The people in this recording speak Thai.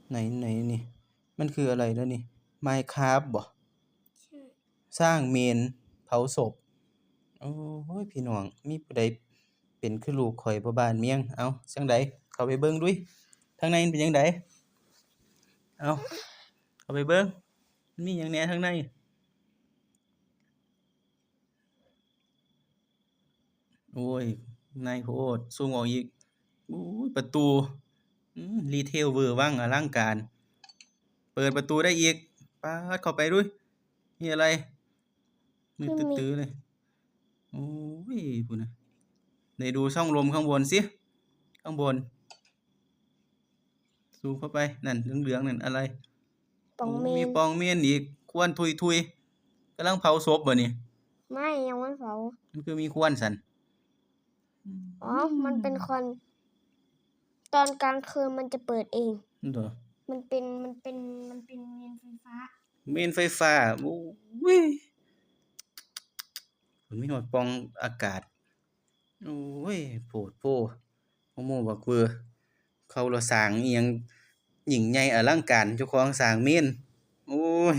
ไหนนี่มันคืออะไรแล้วนี่ Minecraft บ่ใช่สร้างเมนเผาศพโอ้ยพี่น้องมีผู้ใดเป็นคือลูกข่อยบ่บ้านเมียงเอ้าจั่งใดเข้าไปเบิ่งดุยข้างในมันเป็นจั่งใดเอ้าเข้าไปเบิ่งมันมีหยังแหน่ข้างในโอ้ยในโพดซูมออกอีกอู้ยประตูรีเทลเวอร์วังอลังการเปิดประตูได้อีกป๊าดเข้าไปดุยมีอะไรมืดตื้อๆเลยโอ้ยพู้นน่ะไหนดูช่องลมข้างบนสิข้างบนซูมเข้าไปนั่นเหลืองๆนั่นอะไรปองเม มี น ปองเมียนอีกควนทุยๆกำลังเผาศพบ่นี่ ไม่ยังไม่เผามันคือมีควนซั่นอ๋อมันเป็นควันตอนกลางคืนมันจะเปิดเองเหรอมันเป็นเมนไฟฟ้าเมนไฟฟ้าโอ้ยมันมีฮอดปล่องอากาศโอ้ยโพดโพโอ้โมบักเว่อเขาละสร้างอิหยังยิ่งใหญ่อลังการเจ้าของสร้างเมนโอ้ย